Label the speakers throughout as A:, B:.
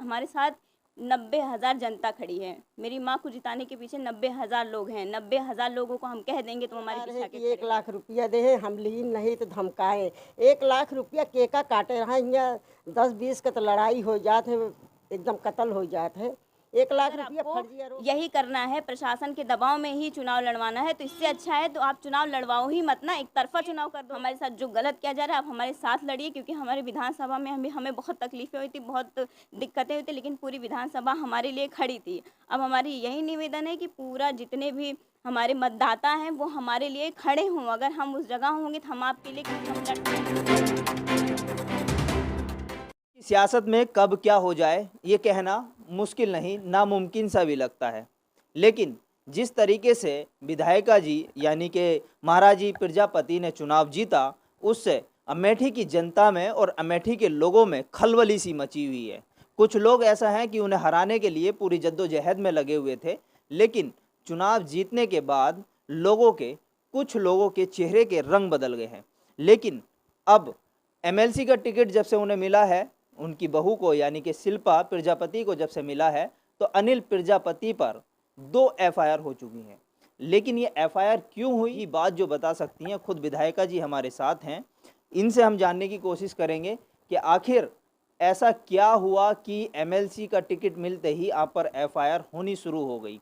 A: हमारे साथ 90,000 जनता खड़ी है। मेरी माँ को जिताने के पीछे 90,000 लोग हैं। 90,000 लोगों को हम कह देंगे तो हमारे पीछे आके
B: कि 1 लाख रुपया दे, हम लीन नहीं तो धमकाए। 1 लाख रुपया केका काटे रहा, यहाँ 10-20 का तो लड़ाई हो जात है, एकदम कत्ल हो जात है। 1 लाख रुपया फर्जी आरोप।
A: यही करना है, प्रशासन के दबाव में ही चुनाव लड़वाना है, तो इससे अच्छा है तो आप चुनाव लड़वाओ ही मत ना, एक तरफा चुनाव कर दो। हमारे साथ जो गलत किया जा रहा है आप हमारे साथ लड़िए, क्योंकि हमारे विधानसभा में हमें बहुत तकलीफें हुई थी, बहुत दिक्कतें हुई थी, लेकिन पूरी विधानसभा हमारे लिए खड़ी थी। अब हमारी यही निवेदन है कि पूरा जितने भी हमारे मतदाता हैं वो हमारे लिए खड़े हों। अगर हम उस जगह होंगे तो हम आपके लिए, क्योंकि हम लड़ते हैं।
C: सियासत में कब क्या हो जाए ये कहना मुश्किल नहीं, नामुमकिन सा भी लगता है। लेकिन जिस तरीके से विधायिका जी यानी कि महाराजी प्रजापति ने चुनाव जीता, उससे अमेठी की जनता में और अमेठी के लोगों में खलबली सी मची हुई है। कुछ लोग ऐसा हैं कि उन्हें हराने के लिए पूरी जद्दोजहद में लगे हुए थे, लेकिन चुनाव जीतने के बाद कुछ लोगों के चेहरे के रंग बदल गए हैं। लेकिन अब एमएलसी का टिकट जब से उन्हें मिला है, उनकी बहू को यानी कि शिल्पा प्रजापति को जब से मिला है, तो अनिल प्रजापति पर 2 एफआईआर हो चुकी हैं। लेकिन ये एफआईआर क्यों हुई, ये बात जो बता सकती हैं खुद विधायिका जी हमारे साथ हैं। इनसे हम जानने की कोशिश करेंगे कि आखिर ऐसा क्या हुआ कि एमएलसी का टिकट मिलते ही आप पर एफआईआर होनी शुरू हो गई।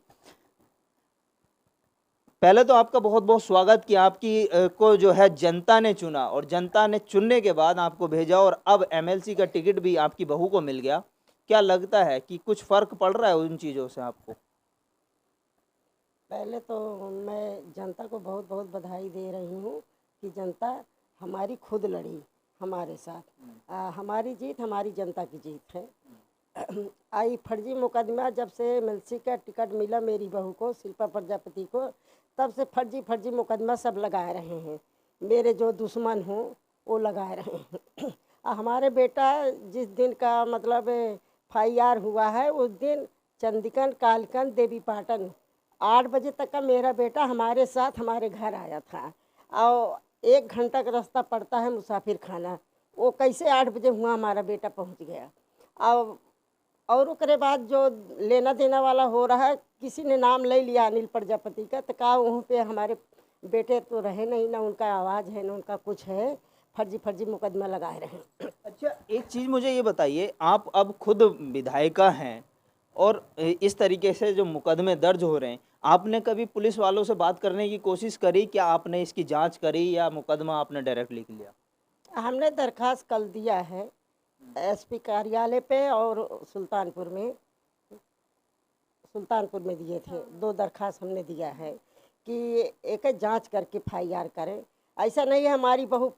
C: पहले तो आपका बहुत बहुत स्वागत कि आपकी को जो है जनता ने चुना और जनता ने चुनने के बाद आपको भेजा और अब एमएलसी का टिकट भी आपकी बहू को मिल गया। क्या लगता है कि कुछ फर्क पड़ रहा है उन चीज़ों से आपको?
B: पहले तो मैं जनता को बहुत बहुत बधाई दे रही हूँ कि जनता हमारी खुद लड़ी हमारे साथ। हमारी जीत हमारी जनता की जीत है। आई फर्जी मुकदमा जब से एमएलसी का टिकट मिला मेरी बहू को, शिल्पा प्रजापति को, तब से फर्जी मुकदमा सब लगाए रहे हैं। मेरे जो दुश्मन हों वो लगाए रहे हैं। हमारे बेटा जिस दिन का मतलब FIR हुआ है उस दिन चंदिकन कालकन देवी पाटन 8 बजे तक का मेरा बेटा हमारे साथ हमारे घर आया था। और 1 घंटा का रास्ता पड़ता है मुसाफिर खाना, वो कैसे 8 बजे हुआ हमारा बेटा पहुंच गया। और उसके बाद जो लेना देना वाला हो रहा है, किसी ने नाम ले लिया अनिल प्रजापति का, तो कहा वहाँ पे हमारे बेटे तो रहे नहीं, ना उनका आवाज़ है ना उनका कुछ है, फर्जी मुकदमा लगाए रहे।
C: अच्छा, एक चीज़ मुझे ये बताइए, आप अब खुद विधायिका हैं और इस तरीके से जो मुकदमे दर्ज हो रहे हैं, आपने कभी पुलिस वालों से बात करने की कोशिश करी? क्या आपने इसकी जांच करी या मुकदमा आपने डायरेक्ट लिख लिया?
B: हमने दरखास्त कल दिया है SP कार्यालय पे और सुल्तानपुर में दिए थे। 2 दरखास्त हमने दिया है कि एक जांच करके FIR करें। ऐसा नहीं है हमारी बहू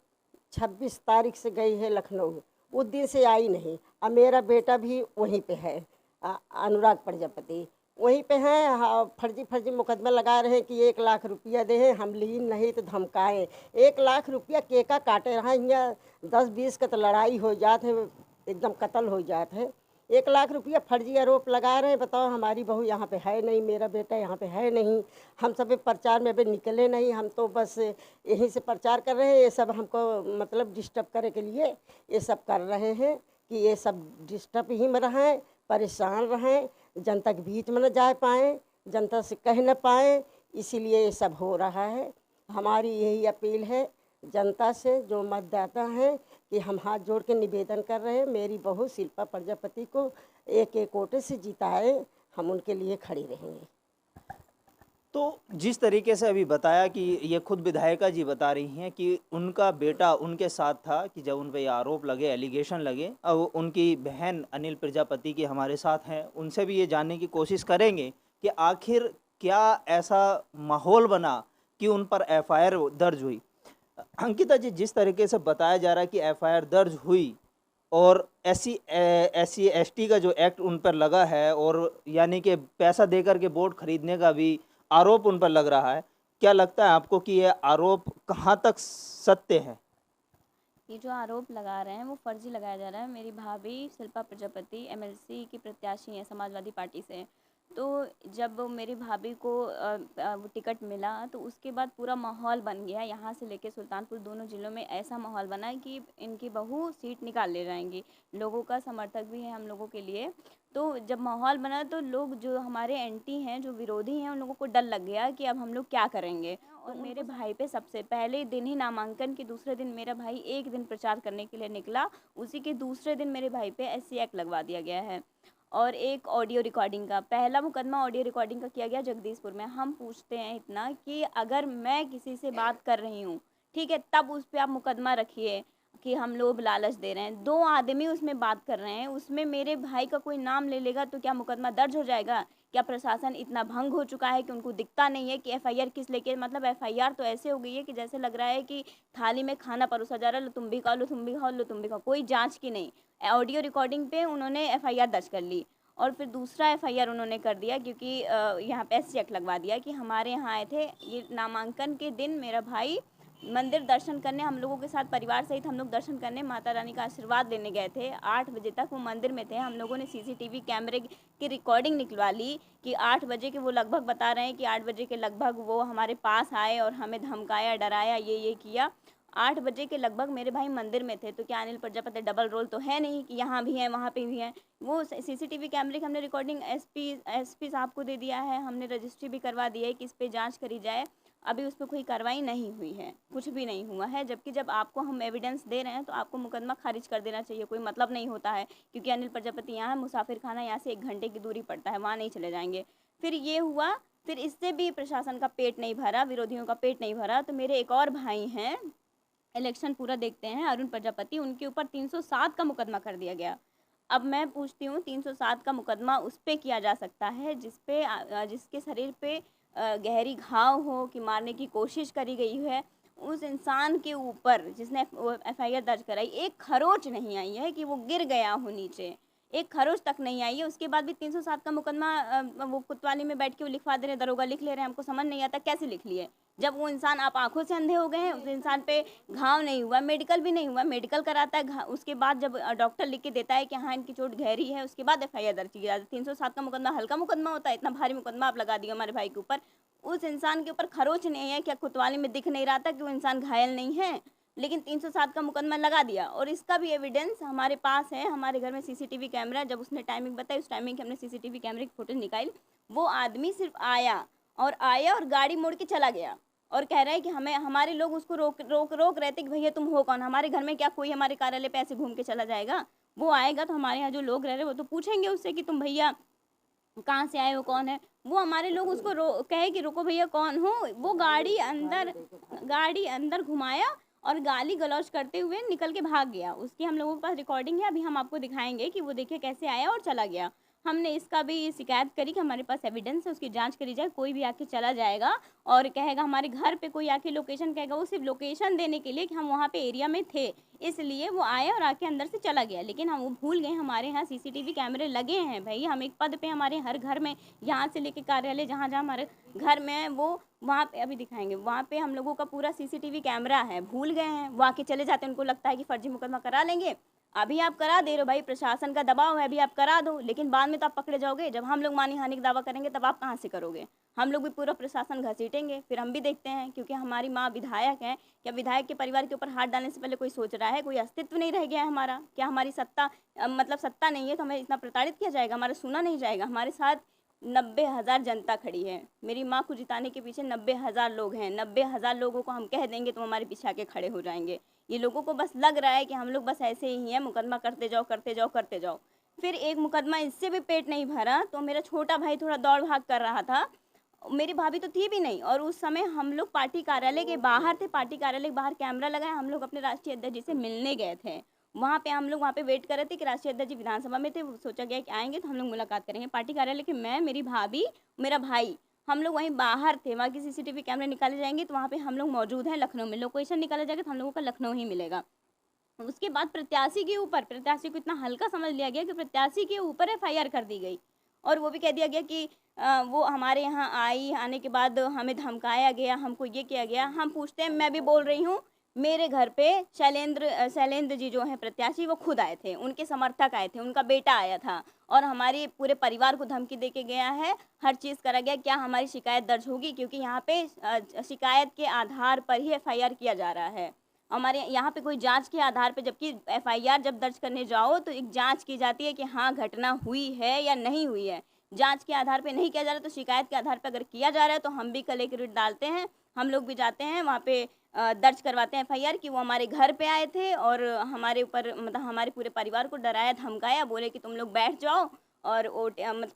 B: 26 तारीख से गई है लखनऊ, उस दिन से आई नहीं। अब मेरा बेटा भी वहीं पे है, अनुराग प्रजापति वहीं पे हैं। फर्जी मुकदमा लगा रहे हैं कि 1 लाख रुपया दे, हम लीन नहीं तो धमकाए। 1 लाख रुपया केका काटे रहा, यहाँ 10-20 का तो लड़ाई हो जात है, एकदम कत्ल हो जात है। 1 लाख रुपया फर्जी आरोप लगा रहे हैं। बताओ, हमारी बहू यहाँ पे है नहीं, मेरा बेटा यहाँ पे है नहीं, हम सब प्रचार में अभी निकले नहीं, हम तो बस यहीं से प्रचार कर रहे हैं। ये सब हमको मतलब डिस्टर्ब करे के लिए ये सब कर रहे हैं कि ये सब डिस्टर्ब ही में रहें, परेशान रहें, जनता के बीच में न जा पाएँ, जनता से कह न पाएँ, इसीलिए ये सब हो रहा है। हमारी यही अपील है जनता से, जो मतदाता हैं, कि हम हाथ जोड़ के निवेदन कर रहे हैं, मेरी बहू शिल्पा प्रजापति को एक वोट से जिताए, हम उनके लिए खड़ी रहेंगे।
C: तो जिस तरीके से अभी बताया कि ये खुद विधायिका जी बता रही हैं कि उनका बेटा उनके साथ था कि जब उन पे ये आरोप लगे, एलिगेशन लगे। अब उनकी बहन अनिल प्रजापति की हमारे साथ हैं, उनसे भी ये जानने की कोशिश करेंगे कि आखिर क्या ऐसा माहौल बना कि उन पर एफआईआर दर्ज हुई। अंकिता जी, जिस तरीके से बताया जा रहा है कि एफआईआर दर्ज हुई और SC ST का जो एक्ट उन पर लगा है और यानी कि पैसा देकर के वोट खरीदने का भी आरोप उन पर लग रहा है, क्या लगता है आपको कि ये आरोप कहाँ तक सत्य है?
A: ये जो आरोप लगा रहे हैं वो फर्जी लगाया जा रहा है। मेरी भाभी शिल्पा प्रजापति MLC की प्रत्याशी हैं समाजवादी पार्टी से, तो जब मेरी भाभी को वो टिकट मिला तो उसके बाद पूरा माहौल बन गया, यहाँ से लेके सुल्तानपुर दोनों ज़िलों में ऐसा माहौल बना है कि इनकी बहू सीट निकाल ले जाएंगी। लोगों का समर्थक भी है हम लोगों के लिए। तो जब माहौल बना तो लोग जो हमारे एंटी हैं, जो विरोधी हैं, उन लोगों को डर लग गया कि अब हम लोग क्या करेंगे। और मेरे भाई पे सबसे पहले दिन ही नामांकन के दूसरे दिन मेरा भाई एक दिन प्रचार करने के लिए निकला, उसी के दूसरे दिन मेरे भाई पे SC एक्ट लगवा दिया गया है। और एक ऑडियो रिकॉर्डिंग का पहला मुकदमा ऑडियो रिकॉर्डिंग का किया गया जगदीशपुर में। हम पूछते हैं इतना कि अगर मैं किसी से बात कर रही हूँ, ठीक है, तब उस पर आप मुकदमा रखिए कि हम लोग लालच दे रहे हैं। 2 आदमी उसमें बात कर रहे हैं, उसमें मेरे भाई का कोई नाम ले लेगा तो क्या मुकदमा दर्ज हो जाएगा? क्या प्रशासन इतना भंग हो चुका है कि उनको दिखता नहीं है कि FIR किस लेके, मतलब FIR तो ऐसे हो गई है कि जैसे लग रहा है कि थाली में खाना परोसा जा रहा है, लो तुम भी खाओ, लो तुम भी खाओ, लो तुम भी खाओ, कोई जांच की नहीं। ऑडियो रिकॉर्डिंग पे उन्होंने FIR दर्ज कर ली और फिर दूसरा FIR उन्होंने कर दिया क्योंकि यहाँ पे SC एक्ट लगवा दिया कि हमारे यहाँ आए थे। ये नामांकन के दिन मेरा भाई मंदिर दर्शन करने हम लोगों के साथ परिवार सहित हम लोग दर्शन करने माता रानी का आशीर्वाद लेने गए थे। 8 बजे तक वो मंदिर में थे। हम लोगों ने CCTV कैमरे की रिकॉर्डिंग निकलवा ली कि 8 बजे के वो लगभग बता रहे हैं कि 8 बजे के लगभग वो हमारे पास आए और हमें धमकाया, डराया, ये किया। 8 बजे के लगभग मेरे भाई मंदिर में थे। तो क्या अनिल प्रजापति डबल रोल तो है नहीं कि यहाँ भी हैं वहाँ पे भी हैं। वो CCTV कैमरे की हमने रिकॉर्डिंग SP साहब को दे दिया है, हमने रजिस्ट्री भी करवा दी है कि इस पर जांच करी जाए। अभी उस पर कोई कार्रवाई नहीं हुई है, कुछ भी नहीं हुआ है। जबकि जब आपको हम एविडेंस दे रहे हैं तो आपको मुकदमा खारिज कर देना चाहिए, कोई मतलब नहीं होता है। क्योंकि अनिल प्रजापति यहाँ है, मुसाफिर खाना यहाँ से 1 घंटे की दूरी पड़ता है, वहाँ नहीं चले जाएंगे। फिर ये हुआ, फिर इससे भी प्रशासन का पेट नहीं भरा, विरोधियों का पेट नहीं भरा। तो मेरे एक और भाई हैं, इलेक्शन पूरा देखते हैं, अरुण प्रजापति, उनके ऊपर 307 का मुकदमा कर दिया गया। अब मैं पूछती हूँ 307 का मुकदमा उस पर किया जा सकता है जिसके शरीर पे गहरी घाव हो, कि मारने की कोशिश करी गई है। उस इंसान के ऊपर जिसने FIR दर्ज कराई, एक खरोच नहीं आई है कि वो गिर गया हो नीचे, एक खरोच तक नहीं आई है। उसके बाद भी 307 का मुकदमा वो कोतवाली में बैठ के वो लिखवा दे रहे, दरोगा लिख ले रहे हैं। हमको समझ नहीं आता कैसे लिख लिए, जब वो इंसान, आप आंखों से अंधे हो गए हैं, उस इंसान पे घाव नहीं हुआ, मेडिकल भी नहीं हुआ। मेडिकल कराता है, उसके बाद जब डॉक्टर लिख के देता है कि हाँ इनकी चोट गहरी है, उसके बाद FIR दर्ज किया जाता है। 307 का मुकदमा हल्का मुकदमा होता है? इतना भारी मुकदमा आप लगा दिया हमारे भाई के ऊपर। उस इंसान के ऊपर खरोच नहीं है, क्या कोतवाली में दिख नहीं रहा था कि वो इंसान घायल नहीं है? लेकिन 307 का मुकदमा लगा दिया। और इसका भी एविडेंस हमारे पास है, हमारे घर में CCTV कैमरा, जब उसने टाइमिंग बताई उस टाइमिंग की हमने CCTV कैमरे की फोटो निकाली। वो आदमी सिर्फ आया और गाड़ी मोड़ के चला गया और कह रहा है कि हमें, हमारे लोग उसको रोक रहे थे कि भैया तुम हो कौन, हमारे घर में क्या कोई हमारे कार्यालय पे ऐसे घूम के चला जाएगा? वो आएगा तो हमारे यहाँ जो लोग रह रहे वो तो पूछेंगे उससे कि तुम भैया कहाँ से आए हो, कौन है? वो हमारे लोग उसको कहे कि रुको भैया कौन हो। वो गाड़ी अंदर घुमाया और गाली गलौज करते हुए निकल के भाग गया। उसकी हम लोगों के पास रिकॉर्डिंग है, अभी हम आपको दिखाएंगे कि वो देखिए कैसे आया और चला गया। हमने इसका भी शिकायत करी कि हमारे पास एविडेंस है, उसकी जांच करी जाए। कोई भी आके चला जाएगा और कहेगा हमारे घर पे कोई आके लोकेशन कहेगा, वो सिर्फ लोकेशन देने के लिए कि हम वहाँ पे एरिया में थे, इसलिए वो आया और आके अंदर से चला गया। लेकिन हम वो भूल गए हमारे यहाँ CCTV कैमरे लगे हैं भाई। हम एक पद पे, हमारे हर घर में, यहाँ से लेके कार्यालय जहाँ जहाँ हमारे घर में है, वो वहाँ पे अभी दिखाएंगे, वहाँ पे हम लोगों का पूरा CCTV कैमरा है। भूल गए हैं, वो आके चले जाते हैं, उनको लगता है कि फर्जी मुकदमा करा लेंगे। अभी आप करा दे रहे हो भाई, प्रशासन का दबाव है, अभी आप करा दो, लेकिन बाद में तो आप पकड़े जाओगे। जब हम लोग मानहानि का दावा करेंगे तब आप कहाँ से करोगे? हम लोग भी पूरा प्रशासन घसीटेंगे, फिर हम भी देखते हैं। क्योंकि हमारी माँ विधायक है, क्या विधायक के परिवार के ऊपर हाथ डालने से पहले कोई सोच रहा है? कोई अस्तित्व नहीं रह गया है हमारा? क्या हमारी सत्ता मतलब सत्ता नहीं है तो हमें इतना प्रताड़ित किया जाएगा, हमारा सुना नहीं जाएगा? हमारे साथ 90,000 जनता खड़ी है। मेरी माँ को जिताने के पीछे 90,000 लोग हैं। 90,000 लोगों को हम कह देंगे तुम हमारे पीछे आके खड़े हो जाएंगे। ये लोगों को बस लग रहा है कि हम लोग बस ऐसे ही हैं, मुकदमा करते जाओ करते जाओ करते जाओ। फिर एक मुकदमा इससे भी पेट नहीं भरा तो मेरा छोटा भाई थोड़ा दौड़ भाग कर रहा था, मेरी भाभी तो थी भी नहीं, और उस समय हम लोग पार्टी कार्यालय के बाहर थे। पार्टी कार्यालय के बाहर कैमरा लगा है, हम लोग अपने राष्ट्रीय अध्यक्ष जी से मिलने गए थे। वहाँ पे हम लोग वहाँ पे वेट कर रहे थे कि राष्ट्रीय अध्यक्ष जी विधानसभा में थे, सोचा गया कि आएंगे तो हम लोग मुलाकात करेंगे। पार्टी कार्यालय के मैं, मेरी भाभी, मेरा भाई, हम लोग वहीं बाहर थे। वहाँ की CCTV कैमरे निकाले जाएंगे तो वहाँ पे हम लोग मौजूद हैं लखनऊ में। लोकेशन निकाला जाएगा तो हम लोगों का लखनऊ ही मिलेगा। उसके बाद प्रत्याशी के ऊपर, प्रत्याशी को इतना हल्का समझ लिया गया कि प्रत्याशी के ऊपर FIR कर दी गई और वो भी कह दिया गया कि वो हमारे यहाँ आने के बाद हमें धमकाया गया, हमको ये किया गया। हम पूछते हैं, मैं भी बोल रही हूँ मेरे घर पे शैलेंद्र जी जो हैं प्रत्याशी, वो खुद आए थे, उनके समर्थक आए थे, उनका बेटा आया था और हमारे पूरे परिवार को धमकी दे के गया है। हर चीज़ करा गया। क्या हमारी शिकायत दर्ज होगी? क्योंकि यहाँ पे शिकायत के आधार पर ही एफआईआर किया जा रहा है। हमारे यहाँ पे कोई जांच के आधार पे, जबकि एफआईआर जब दर्ज करने जाओ तो एक जांच की जाती है कि हाँ घटना हुई है या नहीं हुई है। जांच के आधार पे नहीं किया जा रहा, तो शिकायत के आधार पे अगर किया जा रहा है तो हम भी कल एक रिट डालते हैं, हम लोग भी जाते हैं वहाँ पे दर्ज करवाते हैं एफआईआर कि वो हमारे घर पे आए थे और हमारे ऊपर मतलब हमारे पूरे परिवार को डराया धमकाया, बोले कि तुम लोग बैठ जाओ और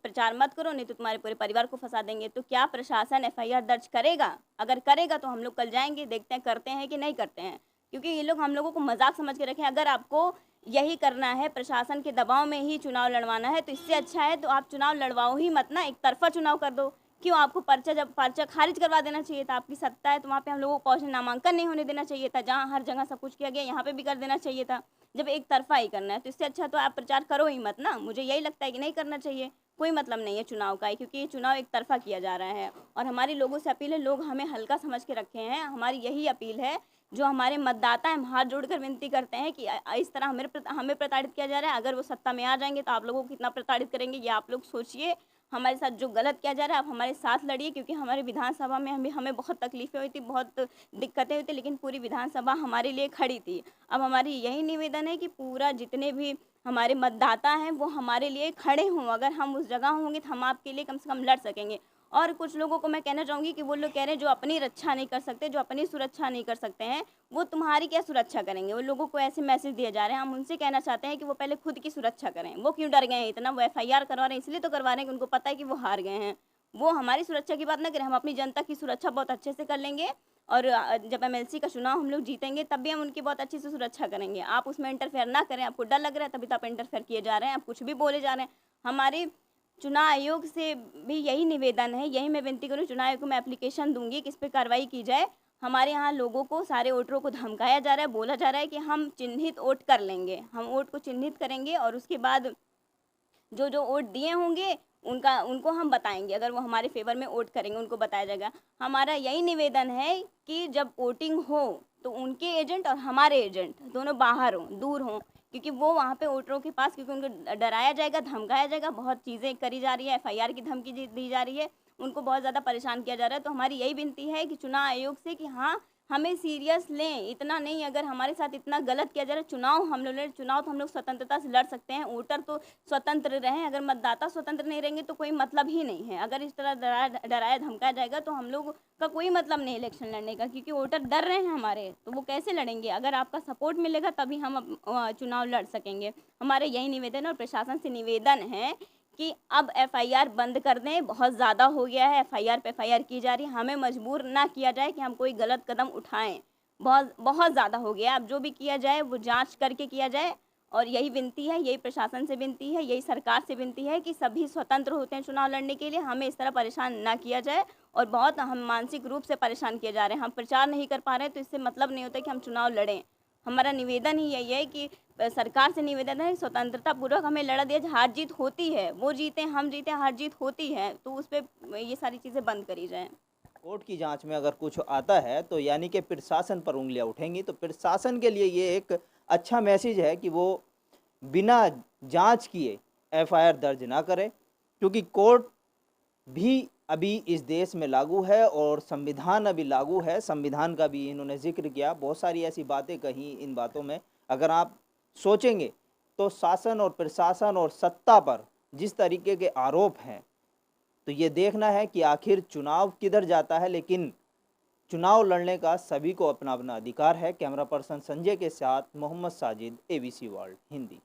A: प्रचार मत करो, नहीं तो तुम्हारे पूरे परिवार को फंसा देंगे। तो क्या प्रशासन एफआईआर दर्ज करेगा? अगर करेगा तो हम लोग कल जाएंगे, देखते हैं करते हैं कि नहीं करते हैं, क्योंकि ये लोग हम लोगों को मजाक समझ के रखें। अगर आपको यही करना है, प्रशासन के दबाव में ही चुनाव लड़वाना है, तो इससे अच्छा है तो आप चुनाव लड़वाओ ही मत ना, एक तरफा चुनाव कर दो। क्यों आपको पर्चा खारिज करवा देना चाहिए था? आपकी सत्ता है तो वहाँ पे हम लोगों को क्वेश्चन नामांकन नहीं होने देना चाहिए था। जहाँ हर जगह सब कुछ किया गया, यहाँ पे भी कर देना चाहिए था। जब एक तरफा ही करना है तो इससे अच्छा तो आप प्रचार करो ही मत ना। मुझे यही लगता है कि नहीं करना चाहिए, कोई मतलब नहीं है चुनाव का, क्योंकि ये चुनाव एक तरफा किया जा रहा है। और हमारी लोगों से अपील है, लोग हमें हल्का समझ के रखे हैं। हमारी यही अपील है, जो हमारे मतदाता हैं, हाथ जोड़कर विनती करते हैं कि इस तरह हमें प्रताड़ित किया जा रहा है। अगर वो सत्ता में आ जाएंगे तो आप लोगों को कितना प्रताड़ित करेंगे, ये आप लोग सोचिए। हमारे साथ जो गलत किया जा रहा है, आप हमारे साथ लड़िए, क्योंकि हमारे विधानसभा में हमें बहुत तकलीफें हुई थी, बहुत दिक्कतें हुई थी, लेकिन पूरी विधानसभा हमारे लिए खड़ी थी। अब हमारी यही निवेदन है कि पूरा जितने भी हमारे मतदाता हैं वो हमारे लिए खड़े हों। अगर हम उस जगह होंगे तो हम आपके लिए कम से कम लड़ सकेंगे। और कुछ लोगों को मैं कहना चाहूँगी कि वो लोग कह रहे हैं जो अपनी रक्षा नहीं कर सकते, जो अपनी सुरक्षा नहीं कर सकते हैं, वो तुम्हारी क्या सुरक्षा करेंगे? वो लोगों को ऐसे मैसेज दिए जा रहे हैं। हम उनसे कहना चाहते हैं कि वो पहले खुद की सुरक्षा करें। वो क्यों डर गए हैं इतना? वो एफआईआर करवा रहे हैं इसलिए तो करवा रहे हैं कि उनको पता है कि वो हार गए हैं। वो हमारी सुरक्षा की बात ना करें, हम अपनी जनता की सुरक्षा बहुत अच्छे से कर लेंगे। और जब एमएलसी का चुनाव हम लोग जीतेंगे तब भी हम उनकी बहुत अच्छी से सुरक्षा करेंगे। आप उसमें इंटरफेयर ना करें। आपको डर लग रहा है तभी तो आप इंटरफेयर किए जा रहे हैं, आप कुछ भी बोले जा रहे हैं। हमारे चुनाव आयोग से भी यही निवेदन है, यही मैं विनती करूँ, चुनाव आयोग को मैं एप्लीकेशन दूंगी कि इस पर कार्रवाई की जाए। हमारे यहाँ लोगों को, सारे वोटरों को धमकाया जा रहा है, बोला जा रहा है कि हम चिन्हित वोट कर लेंगे, हम वोट को चिन्हित करेंगे और उसके बाद जो जो वोट दिए होंगे उनको हम बताएंगे। अगर वो हमारे फेवर में वोट करेंगे उनको बताया जाएगा। हमारा यही निवेदन है कि जब वोटिंग हो तो उनके एजेंट और हमारे एजेंट दोनों बाहर हों, दूर हों, क्योंकि वो वहाँ पे वोटरों के पास, क्योंकि उनको डराया जाएगा, धमकाया जाएगा, बहुत चीज़ें करी जा रही है, एफआईआर की धमकी दी जा रही है, उनको बहुत ज़्यादा परेशान किया जा रहा है। तो हमारी यही विनती है कि चुनाव आयोग से कि हाँ हमें सीरियस लें, इतना नहीं। अगर हमारे साथ इतना गलत किया जा रहा है, चुनाव हम लोग लड़, चुनाव तो हम लोग स्वतंत्रता से लड़ सकते हैं, वोटर तो स्वतंत्र रहें। अगर मतदाता स्वतंत्र नहीं रहेंगे तो कोई मतलब ही नहीं है। अगर इस तरह डराया धमकाया जाएगा तो हम लोग का कोई मतलब नहीं इलेक्शन लड़ने का, क्योंकि वोटर डर रहे हैं हमारे, तो वो कैसे लड़ेंगे? अगर आपका सपोर्ट मिलेगा तभी हम चुनाव लड़ सकेंगे। हमारे यही निवेदन और प्रशासन से निवेदन है कि अब एफआईआर बंद कर दें। बहुत ज़्यादा हो गया है, एफआईआर पे एफआईआर की जा रही है। हमें मजबूर ना किया जाए कि हम कोई गलत कदम उठाएं। बहुत बहुत ज़्यादा हो गया। अब जो भी किया जाए वो जांच करके किया जाए। और यही विनती है, यही प्रशासन से विनती है, यही सरकार से विनती है कि सभी स्वतंत्र होते हैं चुनाव लड़ने के लिए, हमें इस तरह परेशान ना किया जाए। और बहुत हम मानसिक रूप से परेशान किए जा रहे हैं, हम प्रचार नहीं कर पा रहे हैं, तो इससे मतलब नहीं होता कि हम चुनाव लड़ें। हमारा निवेदन ही यही है कि सरकार से निवेदन है, स्वतंत्रता पूर्वक हमें लड़ा दिया। हार जीत होती है, वो जीते हम जीते, हार जीत होती है, तो उस पर ये सारी चीज़ें बंद करी जाएँ।
C: कोर्ट की जांच में अगर कुछ आता है तो यानी कि प्रशासन पर उंगलियां उठेंगी। तो प्रशासन के लिए ये एक अच्छा मैसेज है कि वो बिना जांच किए एफआईआर दर्ज ना करे, क्योंकि कोर्ट भी अभी इस देश में लागू है और संविधान अभी लागू है। संविधान का भी इन्होंने जिक्र किया, बहुत सारी ऐसी बातें कही इन बातों में। अगर आप सोचेंगे तो शासन और प्रशासन और सत्ता पर जिस तरीके के आरोप हैं, तो ये देखना है कि आखिर चुनाव किधर जाता है। लेकिन चुनाव लड़ने का सभी को अपना अपना अधिकार है। कैमरा पर्सन संजय के साथ मोहम्मद साजिद, एबीसी वर्ल्ड हिंदी।